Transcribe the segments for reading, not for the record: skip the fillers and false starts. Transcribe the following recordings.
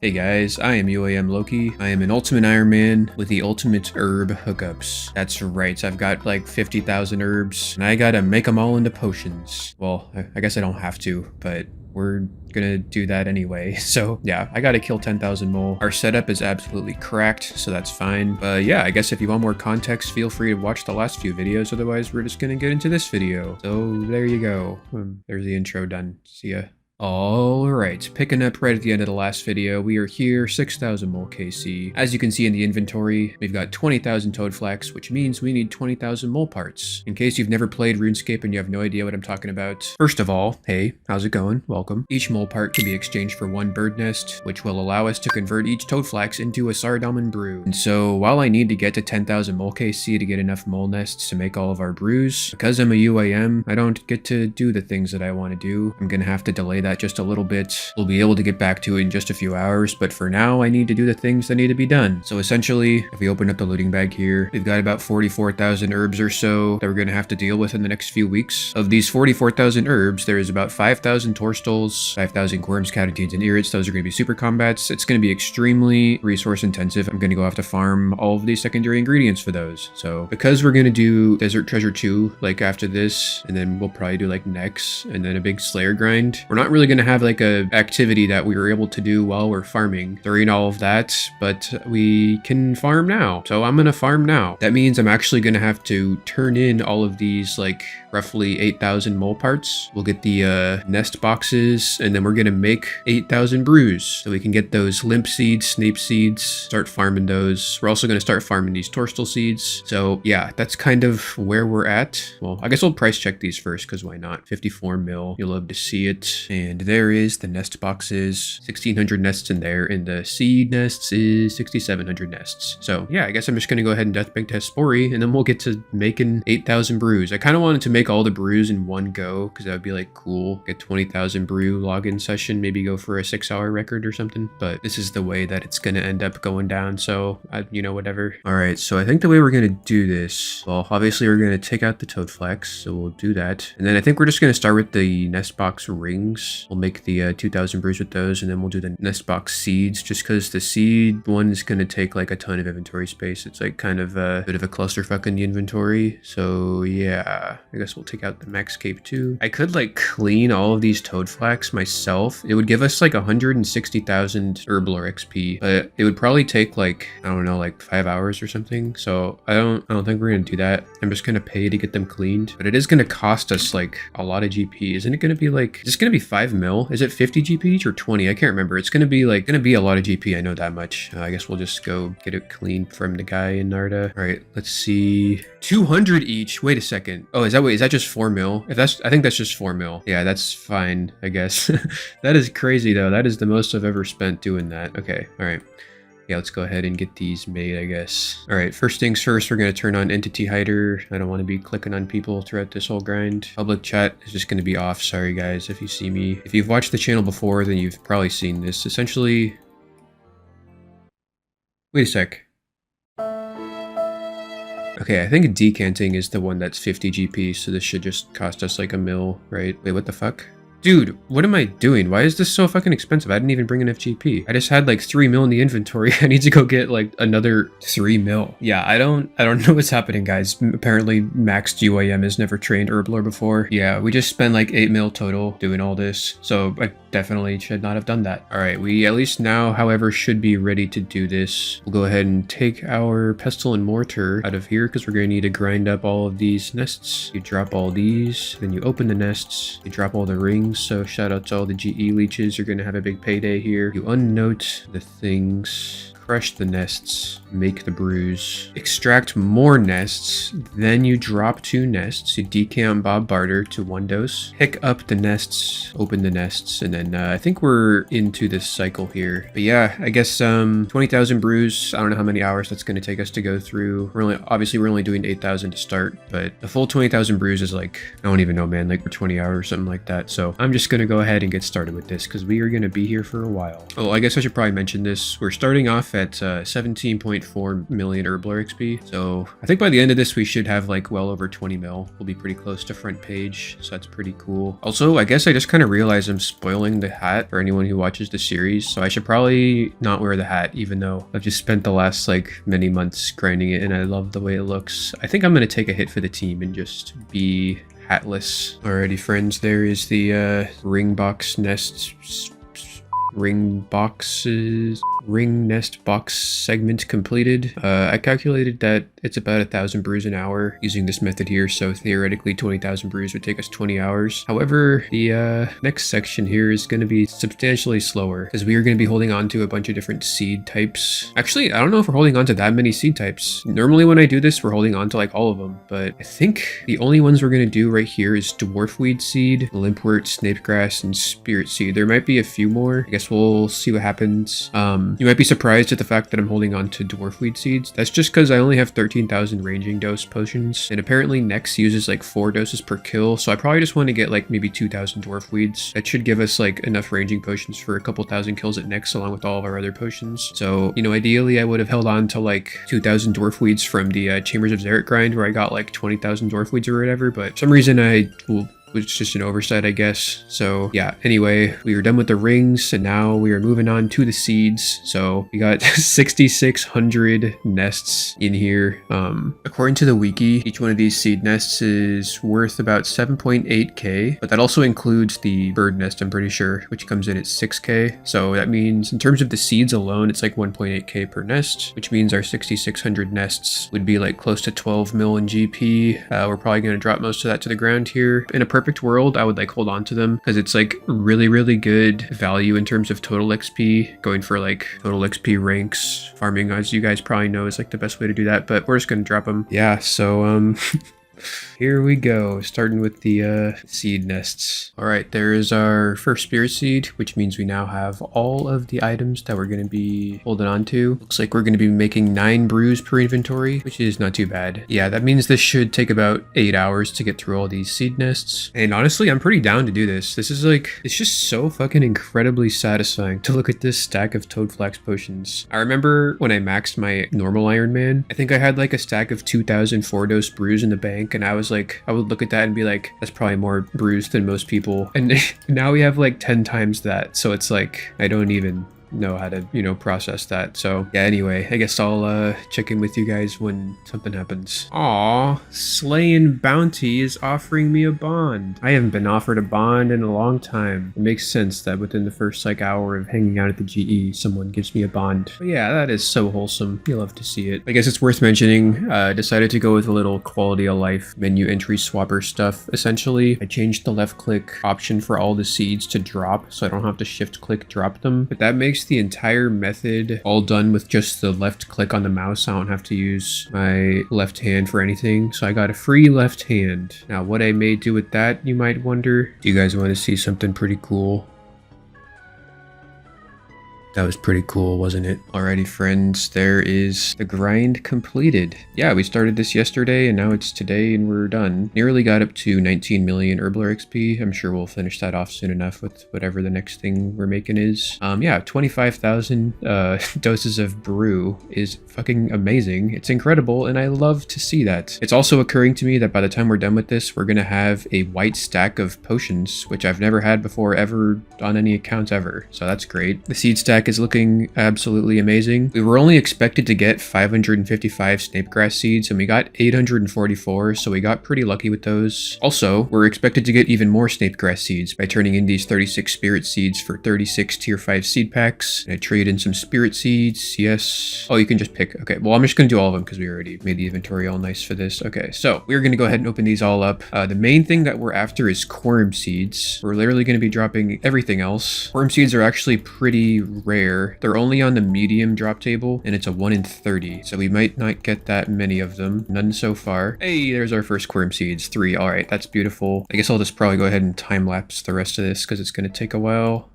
Hey guys, I am UIM Loki. I am an ultimate Iron Man with the ultimate herb hookups. That's right, I've got like 50,000 herbs, and I gotta make them all into potions. Well, I guess I don't have to, but we're gonna do that anyway. So yeah, I gotta kill 10,000 mole. Our setup is absolutely cracked, so that's fine. But yeah, I guess if you want more context, feel free to watch the last few videos. Otherwise, we're just gonna get into this video. So there you go. There's the intro done. See ya. Alright, picking up right at the end of the last video, we are here, 6,000 mole KC. As you can see in the inventory, we've got 20,000 toad flax, which means we need 20,000 mole parts. In case you've never played RuneScape and you have no idea what I'm talking about, first of all, hey, how's it going? Welcome. Each mole part can be exchanged for one bird nest, which will allow us to convert each toad flax into a Sardalman brew. And so, while I need to get to 10,000 mole KC to get enough mole nests to make all of our brews, because I'm a UIM, I don't get to do the things that I want to do. I'm gonna have to delay that just a little bit. We'll be able to get back to it in just a few hours, but for now I need to do the things that need to be done. So essentially, if we open up the looting bag here, we've got about 44,000 herbs or so that we're going to have to deal with in the next few weeks. Of these 44,000 herbs, there is about 5,000 torstols, 5,000 worms, catatines, and irrits. Those are going to be super combats. It's going to be extremely resource intensive. I'm going to go have to farm all of these secondary ingredients for those. So because we're going to do Desert Treasure 2 like after this, and then we'll probably do like Nex and then a big Slayer grind, we're not really going to have like a activity that we were able to do while we're farming during all of that, but we can farm now. So I'm gonna farm now. That means I'm actually gonna have to turn in all of these like roughly 8,000 mole parts. We'll get the nest boxes, and then we're gonna make 8,000 brews so we can get those limp seeds, snape seeds, start farming those. We're also gonna start farming these torstal seeds. So yeah, that's kind of where we're at. Well, I guess we'll price check these first, because why not? 54 mil, you'll love to see it. And there is the nest boxes, 1,600 nests in there, and the seed nests is 6,700 nests. So yeah, I guess I'm just gonna go ahead and death bank test Spori, and then we'll get to making 8,000 brews. I kind of wanted to make all the brews in one go, because that would be like cool. Get 20,000 brew login session, maybe go for a 6-hour record or something. But this is the way that it's gonna end up going down, so you know, whatever. All right, so I think the way we're gonna do this, well, obviously we're gonna take out the toad flax, so we'll do that, and then I think we're just gonna start with the nest box rings. We'll make the 2,000 brews with those, and then we'll do the nest box seeds, just because the seed one is going to take like a ton of inventory space. It's like kind of a bit of a clusterfuck in the inventory. So yeah, I guess we'll take out the max cape too. I could like clean all of these toad flax myself. It would give us like 160,000 herblore XP, but it would probably take like, I don't know, like 5 hours or something. So I don't think we're gonna do that. I'm just gonna pay to get them cleaned, but it is gonna cost us like a lot of GP. Isn't it gonna be like, is it gonna be 5 mil? Is it 50 GP each or 20? I can't remember. It's gonna be a lot of GP. I know that much. I guess we'll just go get it clean from the guy in Narda. All right, let's see. 200 each. Wait a second. Oh, is that just 4 mil? I think that's just 4 mil. Yeah, that's fine, I guess. That is crazy though. That is the most I've ever spent doing that. Okay, all right. Yeah, let's go ahead and get these made, I guess. All right, first things first, we're going to turn on Entity Hider. I don't want to be clicking on people throughout this whole grind. Public chat is just going to be off. Sorry, guys, if you see me. If you've watched the channel before, then you've probably seen this. Essentially... Wait a sec. Okay, I think decanting is the one that's 50 GP, so this should just cost us like a mil, right? Wait, what the fuck? Dude, what am I doing? Why is this so fucking expensive? I didn't even bring enough GP. I just had like 3 mil in the inventory. I need to go get like another 3 mil. Yeah, I don't know what's happening, guys. Apparently maxed UIM has never trained herblore before. Yeah, we just spent like 8 mil total doing all this. So I definitely should not have done that. All right, we at least now, however, should be ready to do this. We'll go ahead and take our pestle and mortar out of here, because we're going to need to grind up all of these nests. You drop all these, then you open the nests, you drop all the rings. So shout out to all the GE leeches. You're going to have a big payday here. You unnote the things, crush the nests, make the brews, extract more nests, then you drop 2 nests, you decant Bob Barter to 1 dose, pick up the nests, open the nests, and then I think we're into this cycle here. But yeah, I guess 20,000 brews, I don't know how many hours that's going to take us to go through. Obviously we're only doing 8,000 to start, but the full 20,000 brews is like, I don't even know, man, like for 20 hours or something like that. So I'm just going to go ahead and get started with this, because we are going to be here for a while. Oh, I guess I should probably mention this. We're starting off at 17.4 million Herbler XP. So I think by the end of this, we should have like well over 20 mil. We'll be pretty close to front page. So that's pretty cool. Also, I guess I just kind of realized I'm spoiling the hat for anyone who watches the series. So I should probably not wear the hat, even though I've just spent the last like many months grinding it and I love the way it looks. I think I'm going to take a hit for the team and just be hatless. Alrighty, friends, there is the ring box nest ring nest box segment completed. I calculated that it's about 1,000 brews an hour using this method here, so theoretically 20,000 brews would take us 20 hours. However, the next section here is going to be substantially slower because we are going to be holding on to a bunch of different seed types. Actually, I don't know if we're holding on to that many seed types. Normally when I do this, we're holding on to like all of them, but I think the only ones we're going to do right here is dwarfweed seed, limpwort, snapegrass, and spirit seed. There might be a few more. I guess we'll see what happens. You might be surprised at the fact that I'm holding on to dwarfweed seeds. That's just because I only have 13,000 ranging dose potions, and apparently Nex uses like 4 doses per kill, so I probably just want to get like maybe 2,000 dwarfweeds. That should give us like enough ranging potions for a couple thousand kills at Nex along with all of our other potions. So, you know, ideally I would have held on to like 2,000 dwarfweeds from the Chambers of Xeric grind where I got like 20,000 dwarfweeds or whatever, but for some reason it's just an oversight, I guess. So yeah, anyway, we were done with the rings and now we are moving on to the seeds. So we got 6,600 nests in here. According to the wiki, each one of these seed nests is worth about 7.8k, but that also includes the bird nest, I'm pretty sure, which comes in at 6k. So that means in terms of the seeds alone, it's like 1.8k per nest, which means our 6,600 nests would be like close to 12 mil in GP. We're probably going to drop most of that to the ground here. In a perfect world, I would like hold on to them because it's like really good value in terms of total XP. Going for like total XP ranks, farming, as you guys probably know, is like the best way to do that, but we're just gonna drop them. Yeah, so here we go, starting with the seed nests. All right, there is our first spirit seed, which means we now have all of the items that we're going to be holding on to. Looks like we're going to be making 9 brews per inventory, which is not too bad. Yeah, that means this should take about 8 hours to get through all these seed nests. And honestly, I'm pretty down to do this. This is like, it's just so fucking incredibly satisfying to look at this stack of Toadflax potions. I remember when I maxed my normal Iron Man, I think I had like a stack of 2,000 4-dose brews in the bank, and I was like, I would look at that and be like, that's probably more brews than most people. And now we have like 10 times that. So it's like, I don't even know how to, you know, process that. So yeah, anyway, I guess I'll check in with you guys when something happens. Aw, Slayin Bounty is offering me a bond. I haven't been offered a bond in a long time. It makes sense that within the first like hour of hanging out at the GE, someone gives me a bond. But yeah, that is so wholesome. You love to see it. I guess it's worth mentioning, decided to go with a little quality of life menu entry swapper stuff. Essentially, I changed the left click option for all the seeds to drop, so I don't have to shift click drop them. But that makes the entire method all done with just the left click on the mouse. I don't have to use my left hand for anything, so I got a free left hand. Now what I may do with that, you might wonder. Do you guys want to see something pretty cool? That was pretty cool, wasn't it? Alrighty, friends, there is the grind completed. Yeah, we started this yesterday and now it's today and we're done. Nearly got up to 19 million Herbler XP. I'm sure we'll finish that off soon enough with whatever the next thing we're making is. Yeah, 25,000 doses of brew is fucking amazing. It's incredible and I love to see that. It's also occurring to me that by the time we're done with this, we're gonna have a white stack of potions, which I've never had before ever on any account ever. So that's great. The seed stack is looking absolutely amazing. We were only expected to get 555 snapegrass seeds and we got 844, so we got pretty lucky with those. Also, we're expected to get even more snapegrass seeds by turning in these 36 spirit seeds for 36 tier 5 seed packs. And I trade in some spirit seeds, yes. Oh, you can just pick, okay. Well, I'm just gonna do all of them because we already made the inventory all nice for this. Okay, so we're gonna go ahead and open these all up. The main thing that we're after is quorum seeds. We're literally gonna be dropping everything else. Quorum seeds are actually pretty rare. They're only on the medium drop table and it's a 1 in 30. So we might not get that many of them. None so far. Hey, there's our first quorum seeds, 3. All right, that's beautiful. I guess I'll just probably go ahead and time lapse the rest of this because it's going to take a while.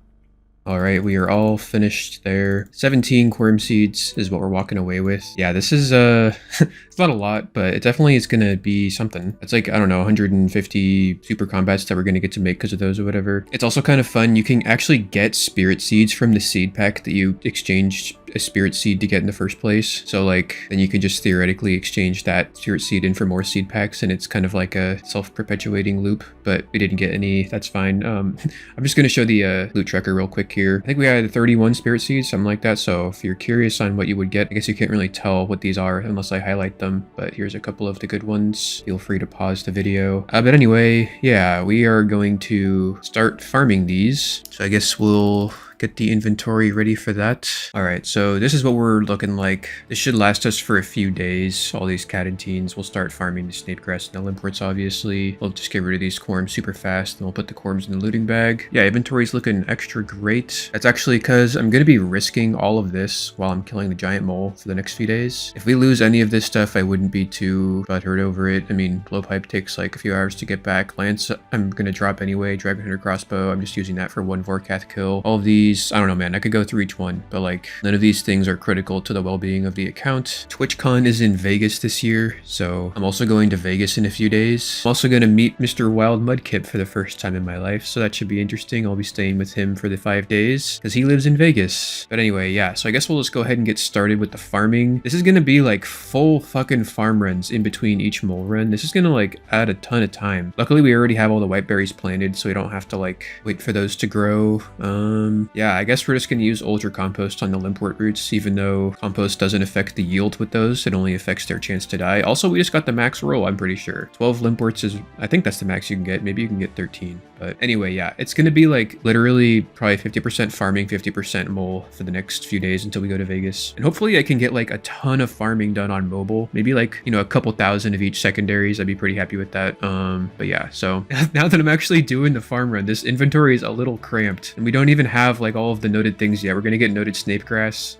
All right, we are all finished there. 17 quorum seeds is what we're walking away with. Yeah, this is it's not a lot, but it definitely is gonna be something. It's like, I don't know, 150 super combats that we're gonna get to make because of those or whatever. It's also kind of fun. You can actually get spirit seeds from the seed pack that you exchanged a spirit seed to get in the first place. So like, then you can just theoretically exchange that spirit seed in for more seed packs, and it's kind of like a self-perpetuating loop, but we didn't get any. That's fine. I'm just gonna show the loot tracker real quick here. I think we had 31 spirit seeds, something like that. So if you're curious on what you would get, I guess you can't really tell what these are unless I highlight them, but here's a couple of the good ones. Feel free to pause the video. But anyway, yeah, we are going to start farming these. So I guess we'll get the inventory ready for that. All right, so this is what we're looking like. This should last us for a few days. All these cadentines. We'll start farming the snape grass and the limports, obviously. We'll just get rid of these quorums super fast, and we'll put the quorums in the looting bag. Yeah, inventory's looking extra great. That's actually because I'm gonna be risking all of this while I'm killing the giant mole for the next few days. If we lose any of this stuff, I wouldn't be too butthurt over it. I mean, blowpipe takes like a few hours to get back. Lance, I'm gonna drop anyway. Dragon hunter crossbow, I'm just using that for one Vorkath kill. All of these, I don't know, man, I could go through each one, but like none of these things are critical to the well-being of the account. TwitchCon is in Vegas this year, so I'm also going to Vegas in a few days. I'm also going to meet Mr. Wild Mudkip for the first time in my life, so that should be interesting. I'll be staying with him for the 5 days because he lives in Vegas. But anyway, yeah, so I guess we'll just go ahead and get started with the farming. This is going to be like full fucking farm runs in between each mole run. This is going to like add a ton of time. Luckily, we already have all the white berries planted, so we don't have to like wait for those to grow. Yeah, I guess we're just going to use ultra compost on the limport roots, even though compost doesn't affect the yield with those. It only affects their chance to die. Also, we just got the max roll, I'm pretty sure. 12 limports is, I think that's the max you can get. Maybe you can get 13. But anyway, yeah, it's going to be like literally probably 50% farming, 50% mole for the next few days until we go to Vegas. And hopefully I can get like a ton of farming done on mobile. Maybe like, you know, a couple thousand of each secondaries. I'd be pretty happy with that. But yeah, so now that I'm actually doing the farm run, this inventory is a little cramped and we don't even have like all of the noted things yet. We're going to get noted snape grass.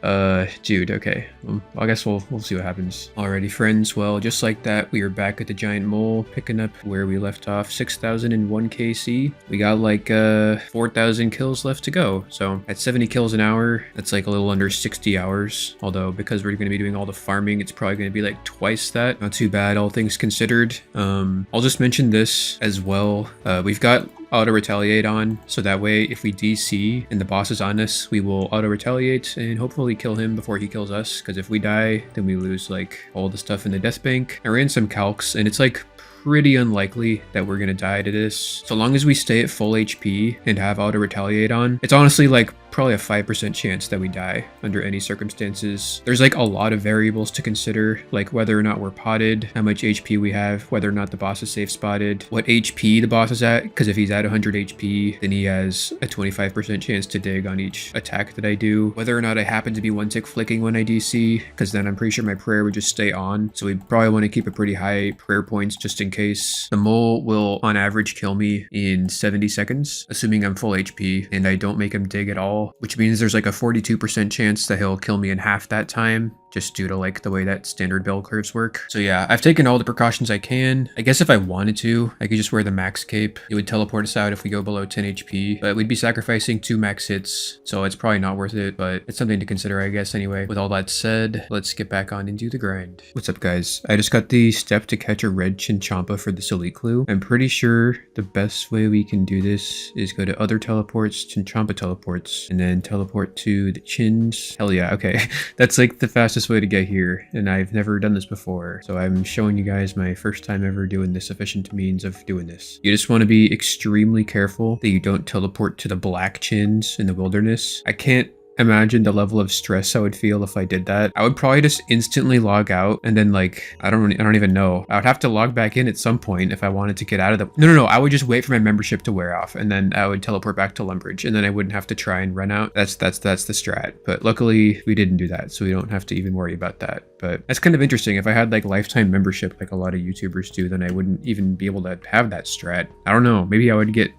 Dude, okay. Well, I guess we'll see what happens. Alrighty, friends. Well, just like that, we are back at the giant mole, picking up where we left off. 6,001 KC. We got like 4,000 kills left to go. So at 70 kills an hour, that's like a little under 60 hours. Although because we're going to be doing all the farming, it's probably going to be like twice that. Not too bad, all things considered. I'll just mention this as well. We've got auto retaliate on, so that way if we DC and the boss is on us, we will auto retaliate and hopefully kill him before he kills us, because if we die, then we lose like all the stuff in the death bank. I ran some calcs and it's like pretty unlikely that we're gonna die to this. So long as we stay at full HP and have auto retaliate on, it's honestly like probably a 5% chance that we die under any circumstances. There's like a lot of variables to consider, like whether or not we're potted, how much HP we have, whether or not the boss is safe spotted, what HP the boss is at, because if he's at 100 HP, then he has a 25% chance to dig on each attack that I do, whether or not I happen to be one tick flicking when I DC, because then I'm pretty sure my prayer would just stay on. So we probably want to keep a pretty high prayer points just in case. The mole will on average kill me in 70 seconds, assuming I'm full HP and I don't make him dig at all, which means there's like a 42% chance that he'll kill me in half that time, just due to like the way that standard bell curves work. So yeah, I've taken all the precautions I can. I guess if I wanted to, I could just wear the max cape. It would teleport us out if we go below 10 HP, but we'd be sacrificing 2 max hits, so it's probably not worth it, but it's something to consider, I guess. Anyway, with all that said, let's get back on and do the grind. What's up, guys? I just got the step to catch a red Chinchompa for this elite clue. I'm pretty sure the best way we can do this is go to other teleports, Chinchompa teleports, and then teleport to the chins. Hell yeah, okay. That's like the fastest way to get here, and I've never done this before, so I'm showing you guys my first time ever doing this efficient means of doing this. You just want to be extremely careful that you don't teleport to the black chins in the wilderness. I can't imagine the level of stress I would feel if I did that. I would probably just instantly log out, and then like I don't even know. I would have to log back in at some point if I wanted to get out of the no, I would just wait for my membership to wear off, and then I would teleport back to Lumbridge, and then I wouldn't have to try and run out. That's the strat. But luckily we didn't do that, so we don't have to even worry about that. But that's kind of interesting. If I had like lifetime membership like a lot of YouTubers do, then I wouldn't even be able to have that strat. I don't know, maybe I would get,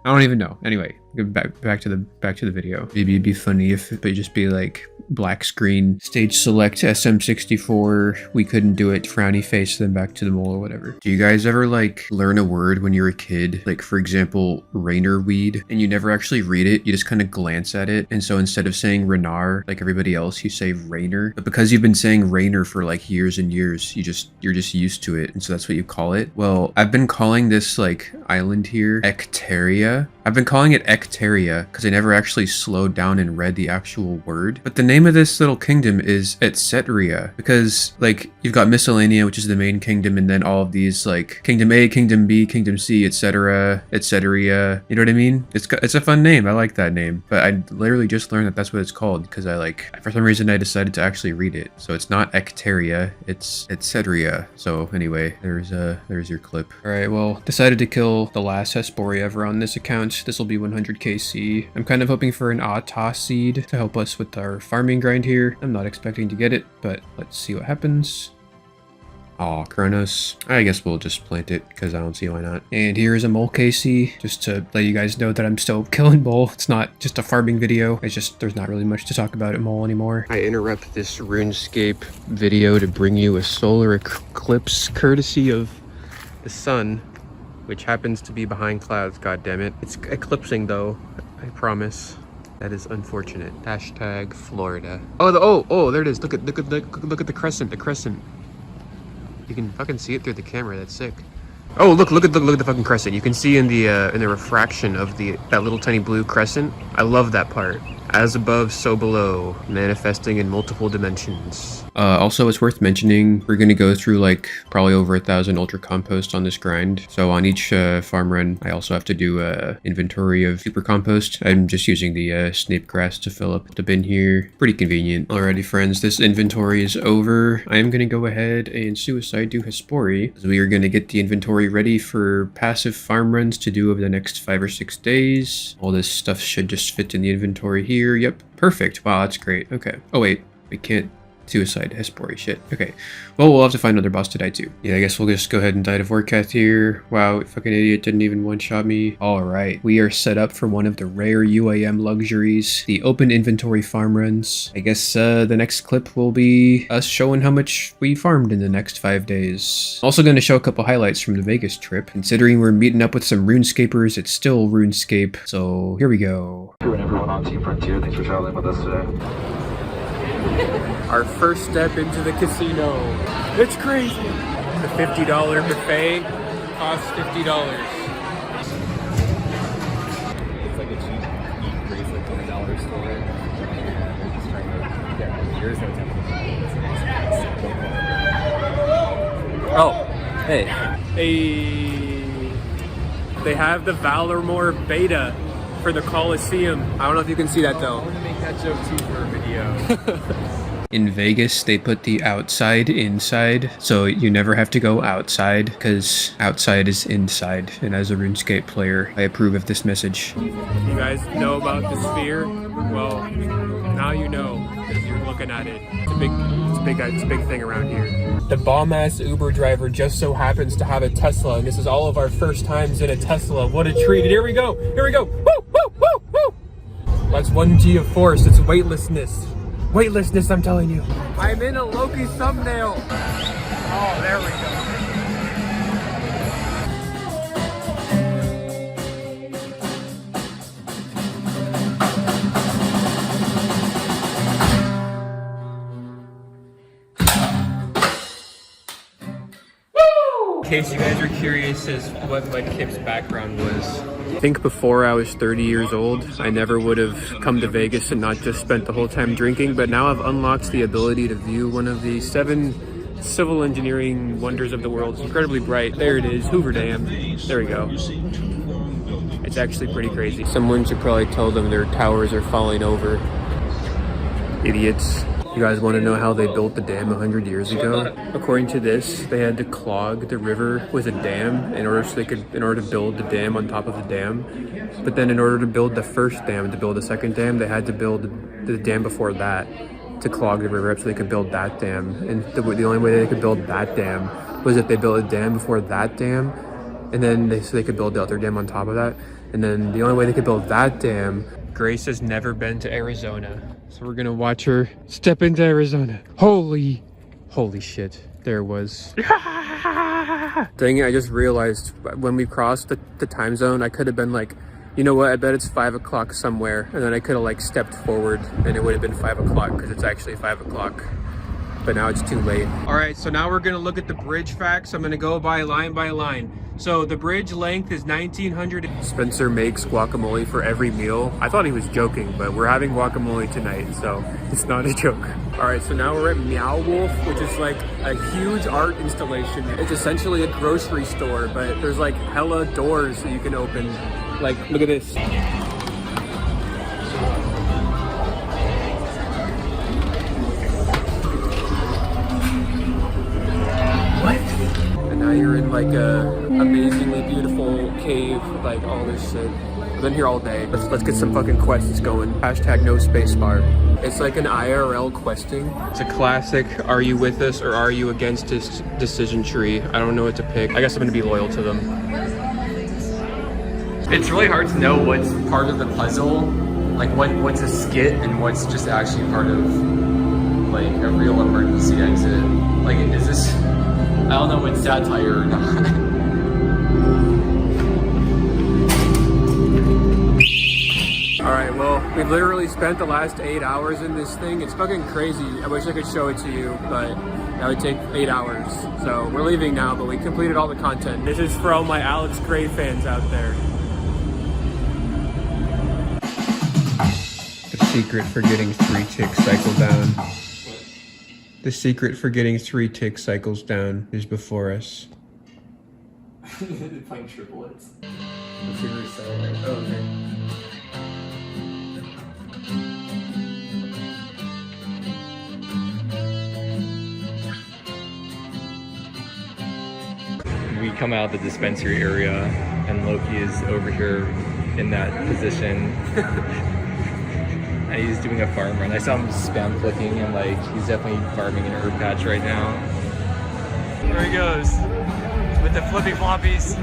I don't even know. Anyway, back to the video. Maybe it'd be funny if it would just be like black screen. Stage select SM64. We couldn't do it. Frowny face, then back to the mole or whatever. Do you guys ever like learn a word when you're a kid? Like for example, rainer weed, and you never actually read it. You just kind of glance at it. And so instead of saying renard like everybody else, you say rainer. But because you've been saying rainer for like years and years, you're just used to it. And so that's what you call it. Well, I've been calling this like island here Ecteria. I've been calling it Ecteria because I never actually slowed down and read the actual word. But the name of this little kingdom is Etcetera because like you've got Miscellanea, which is the main kingdom, and then all of these like Kingdom A, Kingdom B, Kingdom C, etc., etc. You know what I mean? It's a fun name. I like that name. But I literally just learned that that's what it's called because I like for some reason I decided to actually read it. So it's not Ecteria, it's Etcetera. So anyway, there's your clip. All right, well, decided to kill the last Hesperia ever on this account. This will be 100 KC. I'm kind of hoping for an Ata seed to help us with our farming grind here. I'm not expecting to get it, but let's see what happens. Aw, Kronos. I guess we'll just plant it because I don't see why not. And here is a mole KC, just to let you guys know that I'm still killing mole. It's not just a farming video. It's just there's not really much to talk about at mole anymore. I interrupt this RuneScape video to bring you a solar eclipse courtesy of the sun, which happens to be behind clouds, goddammit. It's eclipsing though, I promise. That is unfortunate. Hashtag Florida. Oh, there it is. Look at the crescent, the crescent. You can fucking see it through the camera, that's sick. Oh, look at the fucking crescent. You can see in the refraction of that little tiny blue crescent. I love that part. As above, so below, manifesting in multiple dimensions. Also, it's worth mentioning, we're going to go through like probably over 1,000 ultra compost on this grind. So on each farm run, I also have to do inventory of super compost. I'm just using the snape grass to fill up the bin here. Pretty convenient. Alrighty, friends, this inventory is over. I am going to go ahead and suicide do Hespori, as we are going to get the inventory ready for passive farm runs to do over the next 5 or 6 days. All this stuff should just fit in the inventory here. Yep, perfect. Wow, that's great. Okay. Oh wait, we can't suicide Hespori shit. Okay. Well, we'll have to find another boss to die to. Yeah, I guess we'll just go ahead and die to Vorkath here. Wow, fucking idiot didn't even one-shot me. Alright, we are set up for one of the rare UIM luxuries, the open inventory farm runs. I guess the next clip will be us showing how much we farmed in the next 5 days. Also going to show a couple highlights from the Vegas trip. Considering we're meeting up with some RuneScapers, it's still RuneScape. So here we go. And everyone on Team Frontier, thanks for traveling with us today. Our first step into the casino. It's crazy. The $50 buffet costs $50. It's like a cheap eat raise like $20 for it. They're just trying to get yours no temple. Oh, hey. They have the Valormore beta for the Coliseum. I don't know if you can see that though. I want to make that joke too for a video. In Vegas, they put the outside inside, so you never have to go outside, because outside is inside. And as a RuneScape player, I approve of this message. You guys know about the sphere? Well, now you know, because you're looking at it. It's a big thing around here. The bomb-ass Uber driver just so happens to have a Tesla, and this is all of our first times in a Tesla. What a treat. And here we go. Here we go. Woo, woo, woo, woo. That's 1G of force. It's weightlessness. Weightlessness, I'm telling you. I'm in a Loki thumbnail. Oh, there we go. In case you guys are curious as what Kip's background was. I think before I was 30 years old, I never would have come to Vegas and not just spent the whole time drinking, but now I've unlocked the ability to view one of the 7 civil engineering wonders of the world. It's incredibly bright. There it is, Hoover Dam. There we go. It's actually pretty crazy. Someone should probably tell them their towers are falling over. Idiots. You guys want to know how they built the dam 100 years ago? According to this, they had to clog the river with a dam in order to build the dam on top of the dam. But then in order to build the first dam, to build the second dam, they had to build the dam before that to clog the river up so they could build that dam. And the only way they could build that dam was if they built a dam before that dam, and then so they could build the other dam on top of that. And then the only way they could build that dam Grace has never been to Arizona. So we're gonna watch her step into Arizona. Holy shit. There it was. Dang it, I just realized when we crossed the time zone, I could have been like, you know what, I bet it's 5 o'clock somewhere. And then I could have like stepped forward and it would have been 5 o'clock because it's actually 5 o'clock. But now it's too late. All right, so now we're gonna look at the bridge facts. I'm gonna go by line. So the bridge length is 1900. Spencer makes guacamole for every meal. I thought he was joking, but we're having guacamole tonight, so it's not a joke. All right, so now we're at Meow Wolf, which is like a huge art installation. It's essentially a grocery store, but there's like hella doors that you can open. Like, look at this. Now you're in like a amazingly beautiful cave, like all this shit. I've been here all day. Let's get some fucking quests going. Hashtag no space bar. It's like an IRL questing. It's a classic, are you with us or are you against this decision tree? I don't know what to pick. I guess I'm gonna be loyal to them. It's really hard to know what's part of the puzzle, like what's a skit and what's just actually part of like a real emergency exit. Like, is this, I don't know if it's satire or not. All right, well, we've literally spent the last 8 hours in this thing. It's fucking crazy. I wish I could show it to you, but that would take 8 hours. So we're leaving now, but we completed all the content. This is for all my Alex Gray fans out there. The secret for getting 3 tick cycle down. The secret for getting 3 tick cycles down is before us. Playing triplets. Let's see reset. Oh, okay. We come out of the dispensary area, and Loki is over here in that position. And he's doing a farm run. I saw him spam clicking, and like he's definitely farming an herb patch right now. There he goes with the flippy floppies.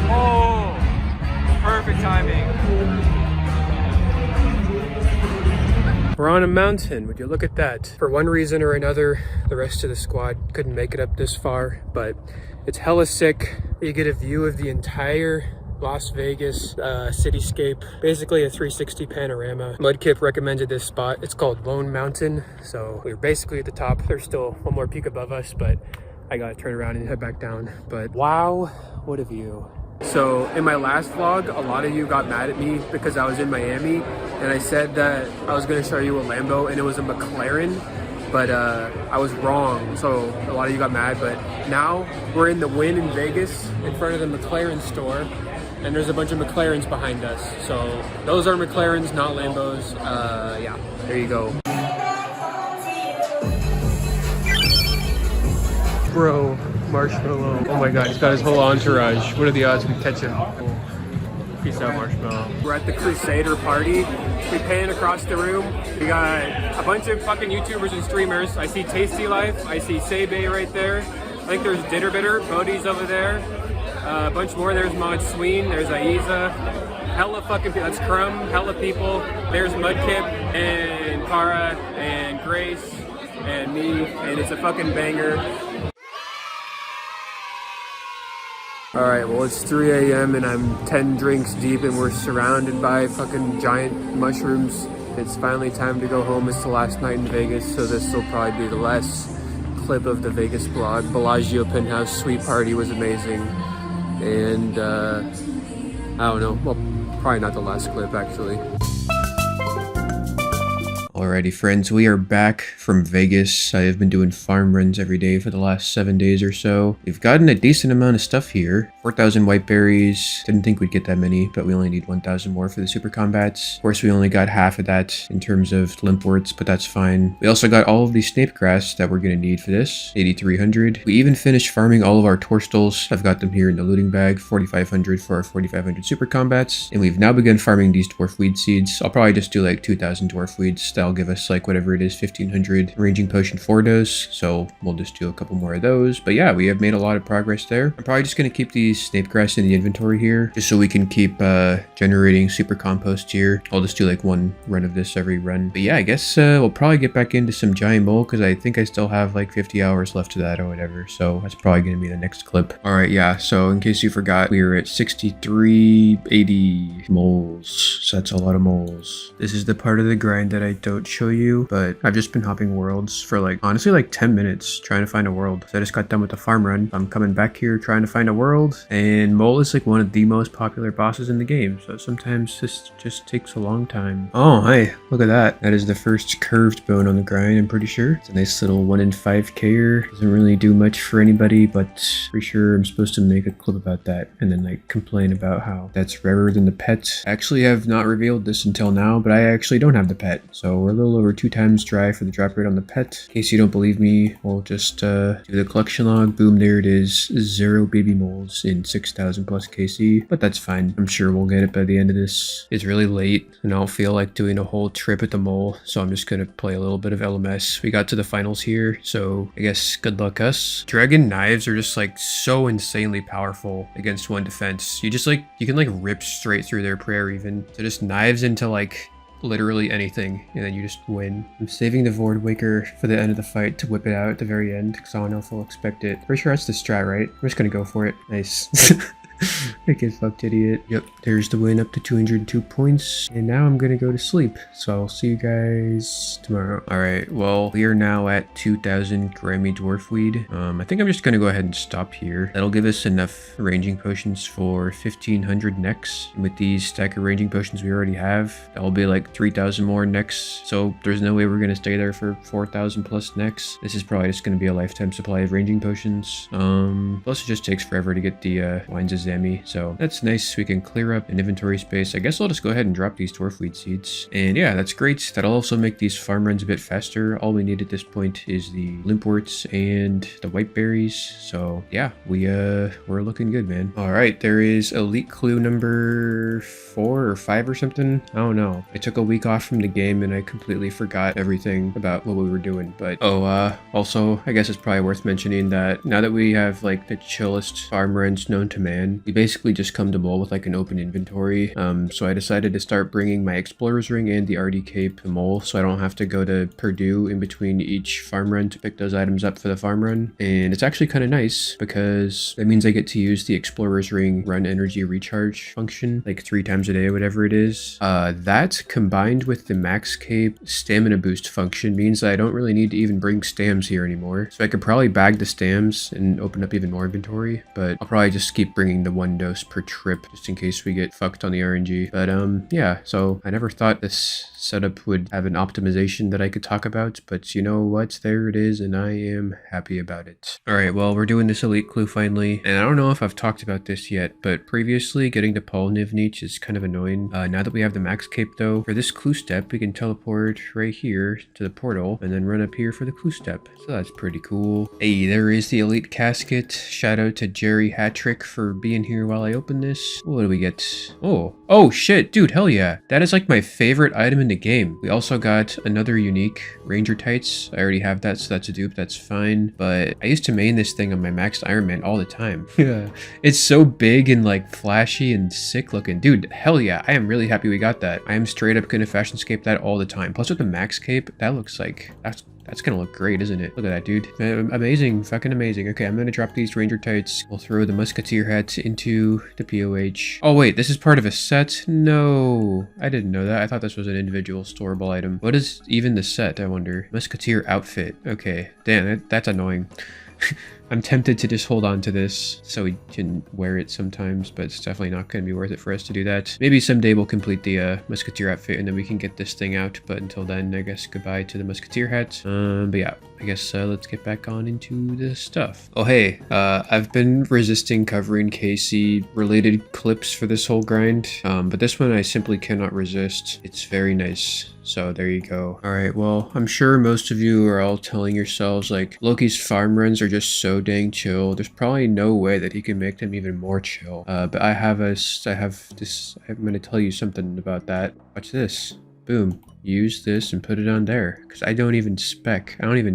Oh, perfect timing. We're on a mountain, would you look at that? For one reason or another, the rest of the squad couldn't make it up this far, but it's hella sick. You get a view of the entire Las Vegas cityscape, basically a 360 panorama. Mudkip recommended this spot. It's called Lone Mountain, so we're basically at the top. There's still one more peak above us, but I gotta turn around and head back down. But wow, what a view. So in my last vlog, a lot of you got mad at me because I was in Miami and I said that I was gonna show you a Lambo and it was a McLaren, but I was wrong. So a lot of you got mad, but now we're in the Wynn in Vegas in front of the McLaren store. And there's a bunch of McLarens behind us. So those are McLarens, not Lambos. Yeah, there you go. Bro, Marshmallow. Oh my God, he's got his whole entourage. What are the odds we catch him? Peace out, Marshmallow. We're at the Crusader party. We pan across the room. We got a bunch of fucking YouTubers and streamers. I see Tasty Life. I see Sebe right there. I think there's Ditter Bitter. Bodie's over there. A bunch more. There's Mod Sween. There's Aiza. Hella fucking people. That's Crumb. Hella people. There's Mudkip and Kara and Grace and me. And it's a fucking banger. Alright, well it's 3 a.m. and I'm 10 drinks deep and we're surrounded by fucking giant mushrooms. It's finally time to go home. It's the last night in Vegas, so this will probably be the last clip of the Vegas vlog. Bellagio Penthouse Suite Party was amazing. And I don't know, well, probably not the last clip actually. Alrighty friends, we are back from Vegas. I have been doing farm runs every day for the last 7 days or so. We've gotten a decent amount of stuff here. 4,000 white berries. Didn't think we'd get that many, but we only need 1,000 more for the super combats. Of course, we only got half of that in terms of limpworts, but that's fine. We also got all of the snape grass that we're gonna need for this, 8,300. We even finished farming all of our torstals. I've got them here in the looting bag, 4,500 for our 4,500 super combats. And we've now begun farming these dwarf weed seeds. I'll probably just do like 2,000 dwarf weeds. That'll give us like whatever it is, 1,500 ranging potion 4 dose. So we'll just do a couple more of those. But yeah, we have made a lot of progress there. I'm probably just gonna keep these snape grass in the inventory here, just so we can keep generating super compost here. I'll just do like one run of this every run. But yeah, I guess we'll probably get back into some giant mole because I think I still have like 50 hours left of that or whatever. So that's probably going to be the next clip. All right, yeah. So in case you forgot, we were at 6380 moles. So that's a lot of moles. This is the part of the grind that I don't show you, but I've just been hopping worlds for like, honestly, like 10 minutes trying to find a world. So I just got done with the farm run. I'm coming back here trying to find a world, and mole is like one of the most popular bosses in the game. So sometimes this just takes a long time. Oh, hey, look at that. That is the first curved bone on the grind, I'm pretty sure. It's a nice little 1 in 5K. Doesn't really do much for anybody, but pretty sure I'm supposed to make a clip about that and then like complain about how that's rarer than the pet. I actually have not revealed this until now, but I actually don't have the pet. So we're a little over 2 times dry for the drop rate on the pet. In case you don't believe me, we'll just do the collection log. Boom, there it is. 0 baby moles in 6,000 plus KC, but that's fine. I'm sure we'll get it by the end of this. It's really late and I don't feel like doing a whole trip at the mole, so I'm just gonna play a little bit of LMS. We got to the finals here, so I guess good luck us. Dragon knives are just like so insanely powerful against one defense. You just like, you can like rip straight through their prayer even. So just knives into like literally anything, and then you just win. I'm saving the Void Waker for the end of the fight to whip it out at the very end, because I don't know if I'll expect it. Pretty sure that's the strat, right? I'm just gonna go for it. Nice. I get fucked, idiot. Yep, there's the win up to 202 points. And now I'm gonna go to sleep. So I'll see you guys tomorrow. Alright, well, we are now at 2,000 Grimy Dwarfweed. I think I'm just gonna go ahead and stop here. That'll give us enough ranging potions for 1,500 next. And with these stack of ranging potions we already have, that'll be like 3,000 more next. So there's no way we're gonna stay there for 4,000 plus next. This is probably just gonna be a lifetime supply of ranging potions. Plus it just takes forever to get the Wines of Zami, so that's nice. We can clear up an inventory space. I guess I'll just go ahead and drop these dwarfweed seeds, and yeah, that's great. That'll also make these farm runs a bit faster. All we need at this point is the limpworts and the white berries, so yeah, we're looking good, man. All right, there is elite clue number 4 or 5 or something. I don't know. I took a week off from the game and I completely forgot everything about what we were doing, but also I guess it's probably worth mentioning that now that we have like the chillest farm runs known to man, we basically just come to mole with like an open inventory. So I decided to start bringing my explorer's ring and the RD cape to mole, so I don't have to go to Purdue in between each farm run to pick those items up for the farm run. And it's actually kind of nice because that means I get to use the explorer's ring run energy recharge function like 3 times a day or whatever it is. That combined with the max cape stamina boost function means that I don't really need to even bring stams here anymore. So I could probably bag the stams and open up even more inventory, but I'll probably just keep bringing the 1 dose per trip just in case we get fucked on the RNG. But yeah, so I never thought this setup would have an optimization that I could talk about, but you know what, there it is, and I am happy about it. All right, well, we're doing this elite clue finally, and I don't know if I've talked about this yet, but previously getting to Paul Nivnich is kind of annoying. Now that we have the max cape though, for this clue step we can teleport right here to the portal and then run up here for the clue step, so that's pretty cool. Hey, there is the elite casket. Shout out to Jerry Hattrick for being here while I open this. What do we get? Oh shit, dude, hell yeah. That is like my favorite item in the game. We also got another unique Ranger Tights. I already have that, so that's a dupe, that's fine. But I used to main this thing on my maxed Iron Man all the time. Yeah, it's so big and like flashy and sick looking. Dude, hell yeah, I am really happy we got that. I am straight up gonna fashion scape that all the time. Plus with the max cape, that looks like, that's gonna look great, isn't it? Look at that, dude. Amazing, fucking amazing. Okay, I'm gonna drop these Ranger Tights. We'll throw the Musketeer hat into the POH. Oh wait, this is part of a set? No, I didn't know that. I thought this was an individual storable item. What is even the set, I wonder? Musketeer outfit. Okay, damn, that's annoying. I'm tempted to just hold on to this so we can wear it sometimes, but it's definitely not going to be worth it for us to do that. Maybe someday we'll complete the Musketeer outfit and then we can get this thing out, but until then, I guess goodbye to the Musketeer hat. But yeah, I guess let's get back on into the stuff. Oh hey, I've been resisting covering KC related clips for this whole grind, but this one I simply cannot resist. It's very nice. So there you go. All right, well, I'm sure most of you are all telling yourselves like, Loki's farm runs are just so dang chill. There's probably no way that he can make them even more chill. But I'm gonna tell you something about that. Watch this. Boom. Use this and put it on there. Because I don't even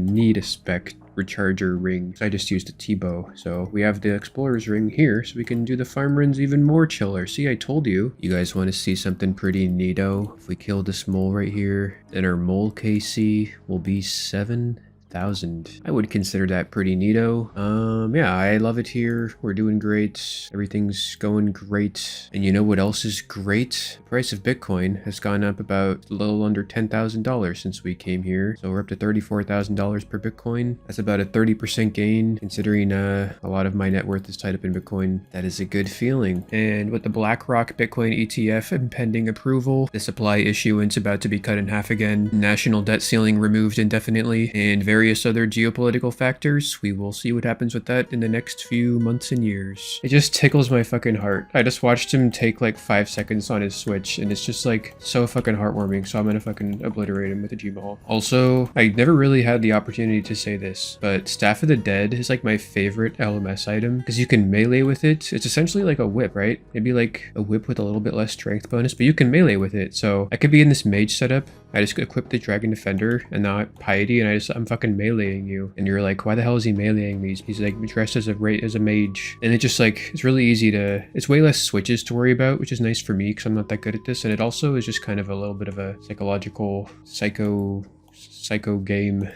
need a spec recharger ring. I just used a T-bow. So we have the explorer's ring here, so we can do the farm runs even more chiller. See, I told you. You guys want to see something pretty neato? If we kill this mole right here, then our mole KC will be 7,000. I would consider that pretty neato. Yeah, I love it here. We're doing great. Everything's going great. And you know what else is great? The price of Bitcoin has gone up about a little under $10,000 since we came here. So we're up to $34,000 per Bitcoin. That's about a 30% gain, considering a lot of my net worth is tied up in Bitcoin. That is a good feeling. And with the BlackRock Bitcoin ETF impending approval, the supply issuance about to be cut in half again, national debt ceiling removed indefinitely, and various other geopolitical factors, we will see what happens with that in the next few months and years. It just tickles my fucking heart. I just watched him take like 5 seconds on his Switch, and it's just like so fucking heartwarming, so I'm gonna fucking obliterate him with a G-Ball. Also, I never really had the opportunity to say this, but Staff of the Dead is like my favorite LMS item because you can melee with it. It's essentially like a whip, right? Maybe like a whip with a little bit less strength bonus, but you can melee with it. So I could be in this mage setup. I just equipped the Dragon Defender and now Piety, and I'm fucking meleeing you. And you're like, why the hell is he meleeing me? He's like dressed as a mage. And it just like, it's really easy to, it's way less switches to worry about, which is nice for me because I'm not that good at this. And it also is just kind of a little bit of a psychological, psycho game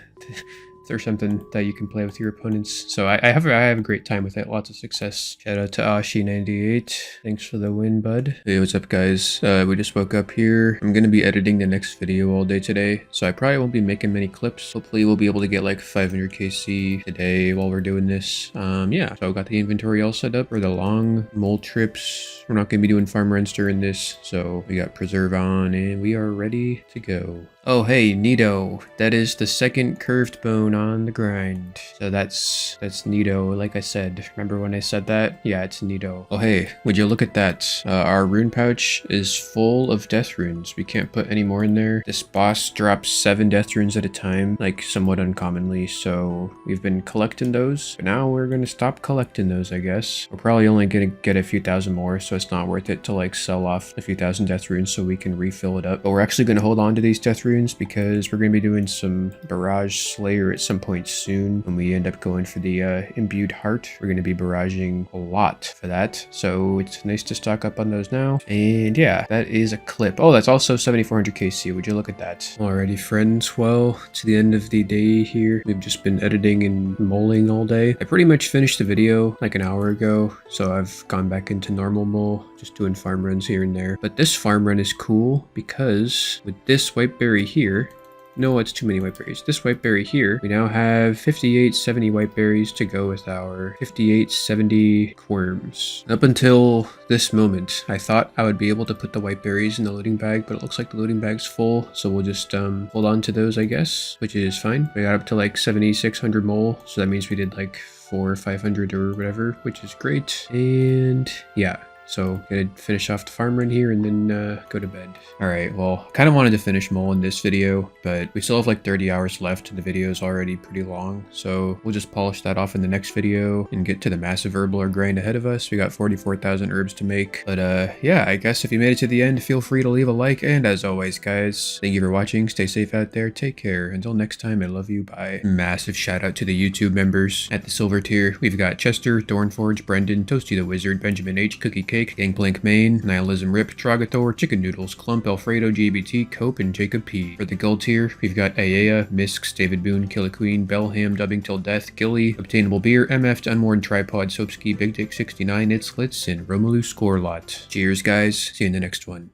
or something that you can play with your opponents. So I have a great time with it. Lots of success. Shout out to Ashi98. Thanks for the win, bud. Hey, what's up, guys? We just woke up here. I'm gonna be editing the next video all day today, so I probably won't be making many clips. Hopefully we'll be able to get like 500 KC today while we're doing this. Yeah, so I got the inventory all set up for the long mole trips. We're not gonna be doing farm runs during this, so we got preserve on and we are ready to go. Oh, hey, neato. That is the second curved bone on the grind. So that's neato, like I said. Remember when I said that? Yeah, it's neato. Oh, hey, would you look at that? Our rune pouch is full of death runes. We can't put any more in there. This boss drops 7 death runes at a time, like somewhat uncommonly. So we've been collecting those. But now we're gonna stop collecting those, I guess. We're probably only gonna get a few thousand more, so it's not worth it to like sell off a few thousand death runes so we can refill it up. But we're actually gonna hold on to these death runes because we're going to be doing some Barrage Slayer at some point soon. When we end up going for the Imbued Heart, we're going to be barraging a lot for that. So it's nice to stock up on those now. And yeah, that is a clip. Oh, that's also 7400 KC. Would you look at that? Alrighty, friends. Well, to the end of the day here. We've just been editing and moling all day. I pretty much finished the video like an hour ago. So I've gone back into normal mole, just doing farm runs here and there. But this farm run is cool because with this whiteberry here, no, it's too many whiteberries. This whiteberry here, we now have 5870 whiteberries to go with our 5870 quirms. Up until this moment, I thought I would be able to put the whiteberries in the loading bag, but it looks like the loading bag's full, so we'll just hold on to those, I guess, which is fine. We got up to like 7600 mole, so that means we did like 400 or 500 or whatever, which is great. And yeah. So gonna finish off the farm run here and then go to bed. All right, well, kind of wanted to finish mole in this video, but we still have like 30 hours left and the video is already pretty long. So we'll just polish that off in the next video and get to the massive herbal grind ahead of us. We got 44,000 herbs to make. But yeah, I guess if you made it to the end, feel free to leave a like. And as always, guys, thank you for watching. Stay safe out there. Take care. Until next time, I love you. Bye. Massive shout out to the YouTube members at the silver tier. We've got Chester, Thornforge, Brendan, Toasty the Wizard, Benjamin H, Cookie Cake, Gangplank Main, Nihilism Rip, Trogathor, Chicken Noodles, Clump, Alfredo, GBT, Cope, and Jacob P. For the gold tier, we've got Ayaya, Misks, David Boone, Killer Queen, Bellham, Dubbing Till Death, Gilly, Obtainable Beer, MF, Unworn Tripod, Soapski, Big Dick 69, It's Slits, and Romelu Scorelot. Cheers, guys. See you in the next one.